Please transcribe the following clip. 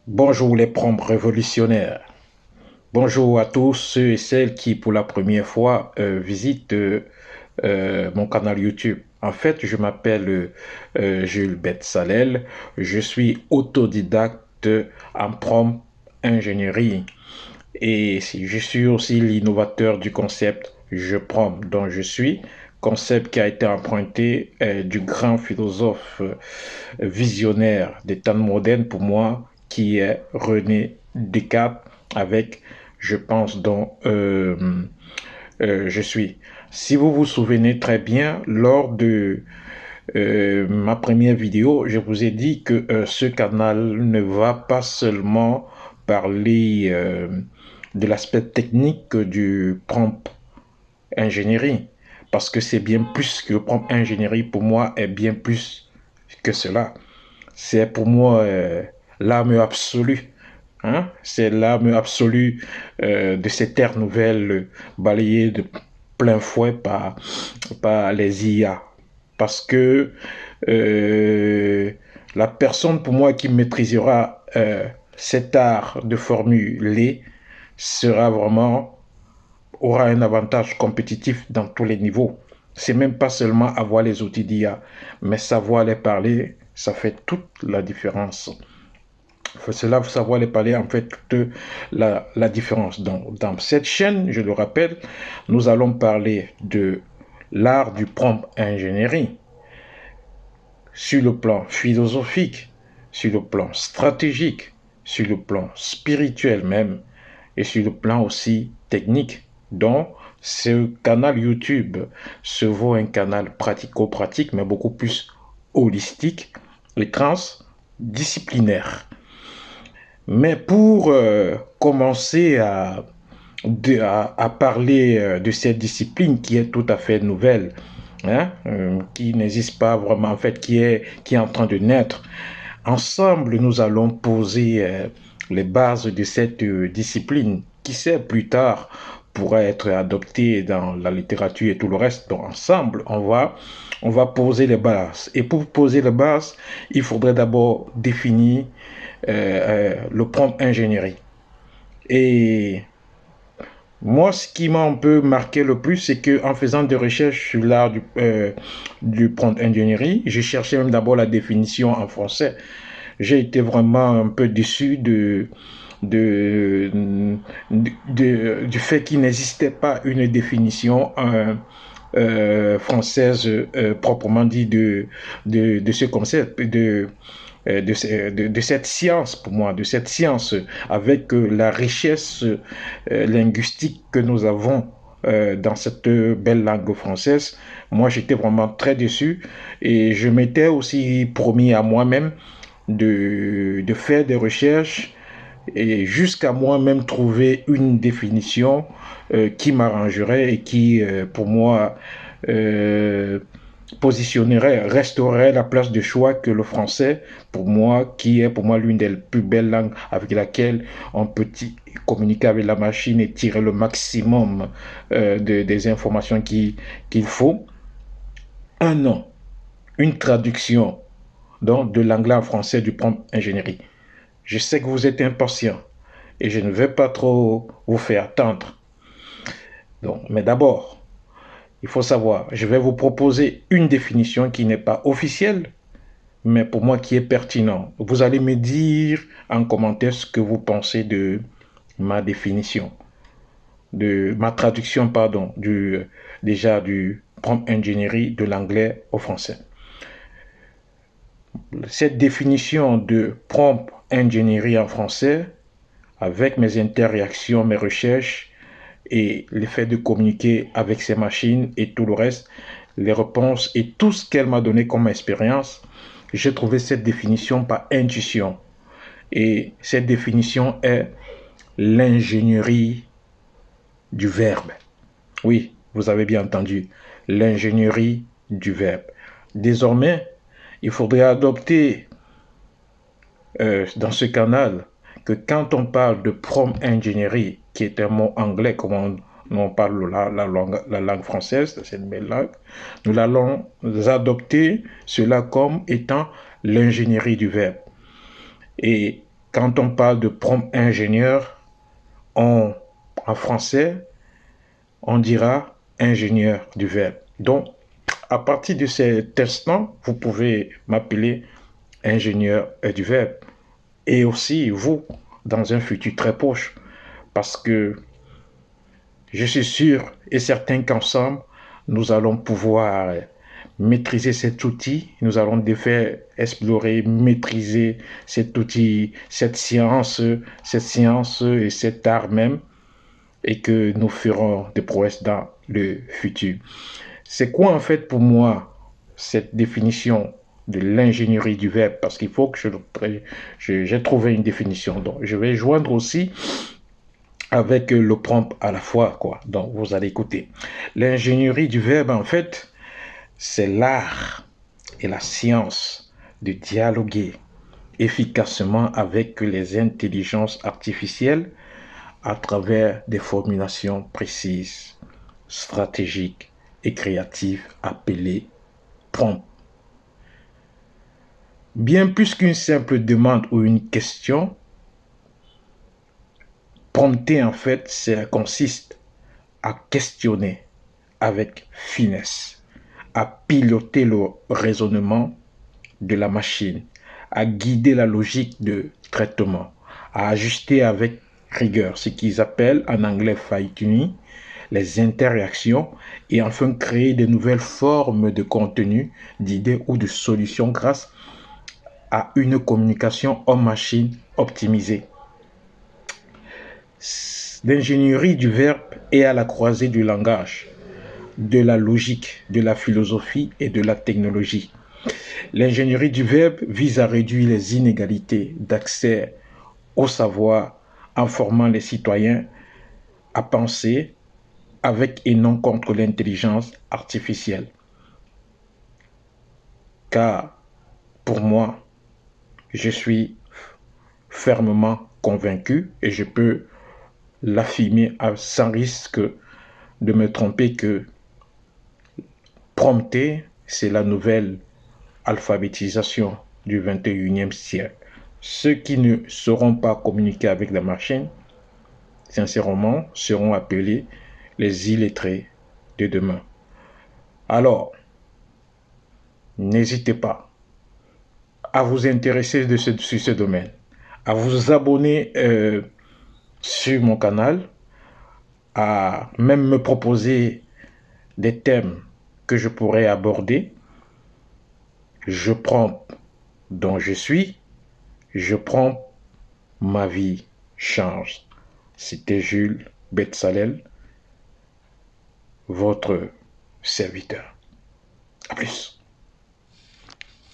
Bonjour les prompts révolutionnaires. Bonjour à tous ceux et celles qui, pour la première fois, visitent mon canal YouTube. En fait, je m'appelle Jules Betsalel. Je suis autodidacte en prompt ingénierie. Et je suis aussi l'innovateur du concept Je prompt dont je suis, concept qui a été emprunté du grand philosophe visionnaire des temps modernes pour moi, qui est René Descartes, avec Je pense dont je suis. Si vous vous souvenez très bien, lors de ma première vidéo, je vous ai dit que ce canal ne va pas seulement parler de l'aspect technique du prompt ingénierie, parce que c'est bien plus que le prompt ingénierie pour moi est bien plus que cela. C'est pour moi l'âme absolue. Hein? C'est l'âme absolue de cette ère nouvelle balayée de plein fouet par les IA. Parce que la personne pour moi qui maîtrisera cet art de formuler sera vraiment aura un avantage compétitif dans tous les niveaux. C'est même pas seulement avoir les outils d'IA, mais savoir les parler, ça fait toute la différence. Faut cela, vous savoir les parler, en fait, toute la différence. Donc, dans cette chaîne, je le rappelle, nous allons parler de l'art du prompt ingénierie sur le plan philosophique, sur le plan stratégique, sur le plan spirituel même, et sur le plan aussi technique. Donc, ce canal YouTube se vaut un canal pratico-pratique, mais beaucoup plus holistique et transdisciplinaire. Mais pour commencer à parler de cette discipline qui est tout à fait nouvelle, hein, qui n'existe pas vraiment, en fait, qui est en train de naître, ensemble, nous allons poser les bases de cette discipline qui, sait, plus tard, pourra être adoptée dans la littérature et tout le reste. Donc, ensemble, on va poser les bases. Et pour poser les bases, il faudrait d'abord définir le prompt ingénierie. Et moi, ce qui m'a un peu marqué le plus, c'est qu'en faisant des recherches sur l'art du prompt ingénierie, j'ai cherché même d'abord la définition en français. J'ai été vraiment un peu déçu de, du fait qu'il n'existait pas une définition française proprement dit de ce concept, de cette science, pour moi, de cette science, avec la richesse linguistique que nous avons dans cette belle langue française. Moi, j'étais vraiment très déçu et je m'étais aussi promis à moi-même de faire des recherches et jusqu'à moi-même trouver une définition qui m'arrangerait et qui, pour moi, euh, positionnerait, restaurerait la place de choix que le français, pour moi, qui est pour moi l'une des plus belles langues avec laquelle on peut communiquer avec la machine et tirer le maximum des informations qu'il faut. Un nom, une traduction donc, de l'anglais en français du prompt ingénierie. Je sais que vous êtes impatient et je ne vais pas trop vous faire attendre. Donc, mais d'abord, il faut savoir, je vais vous proposer une définition qui n'est pas officielle, mais pour moi qui est pertinente. Vous allez me dire en commentaire ce que vous pensez de ma définition, de ma traduction, pardon, déjà du prompt ingénierie de l'anglais au français. Cette définition de prompt ingénierie en français, avec mes interactions, mes recherches et le fait de communiquer avec ces machines et tout le reste, les réponses et tout ce qu'elle m'a donné comme expérience, j'ai trouvé cette définition par intuition. Et cette définition est l'ingénierie du verbe. Oui, vous avez bien entendu, l'ingénierie du verbe. Désormais, il faudrait adopter dans ce canal que quand on parle de prompt ingénierie, qui est un mot anglais comme on parle la langue française, c'est une belle langue, nous allons adopter cela comme étant l'ingénierie du verbe. Et quand on parle de prompt ingénieur, en français, on dira ingénieur du verbe. Donc, à partir de cet instant, vous pouvez m'appeler ingénieur du verbe. Et aussi, vous, dans un futur très proche. Parce que je suis sûr et certain qu'ensemble, nous allons pouvoir maîtriser cet outil. Nous allons faire explorer, maîtriser cet outil, cette science et cet art même. Et que nous ferons des prouesses dans le futur. C'est quoi en fait pour moi cette définition de l'ingénierie du verbe? Parce qu'il faut que j'ai trouvé une définition. Donc je vais joindre aussi avec le prompt à la fois, quoi. Donc vous allez écouter. L'ingénierie du verbe en fait, c'est l'art et la science de dialoguer efficacement avec les intelligences artificielles à travers des formulations précises, stratégiques et créatives appelées prompts. Bien plus qu'une simple demande ou une question, prompter en fait, ça consiste à questionner avec finesse, à piloter le raisonnement de la machine, à guider la logique de traitement, à ajuster avec rigueur, ce qu'ils appellent en anglais fine-tuning, les interactions et enfin créer de nouvelles formes de contenu, d'idées ou de solutions grâce à une communication homme-machine optimisée. L'ingénierie du verbe est à la croisée du langage, de la logique, de la philosophie et de la technologie. L'ingénierie du verbe vise à réduire les inégalités d'accès au savoir en formant les citoyens à penser avec et non contre l'intelligence artificielle. Car pour moi, je suis fermement convaincu et je peux l'affirmer sans risque de me tromper que prompter, c'est la nouvelle alphabétisation du 21e siècle. Ceux qui ne sauront pas communiquer avec la machine, sincèrement, seront appelés les illettrés de demain. Alors, n'hésitez pas à vous intéresser sur ce domaine, à vous abonner sur mon canal, à même me proposer des thèmes que je pourrais aborder. Je prends dont je suis, je prends ma vie change. C'était Jules Betsalel, votre serviteur. À plus.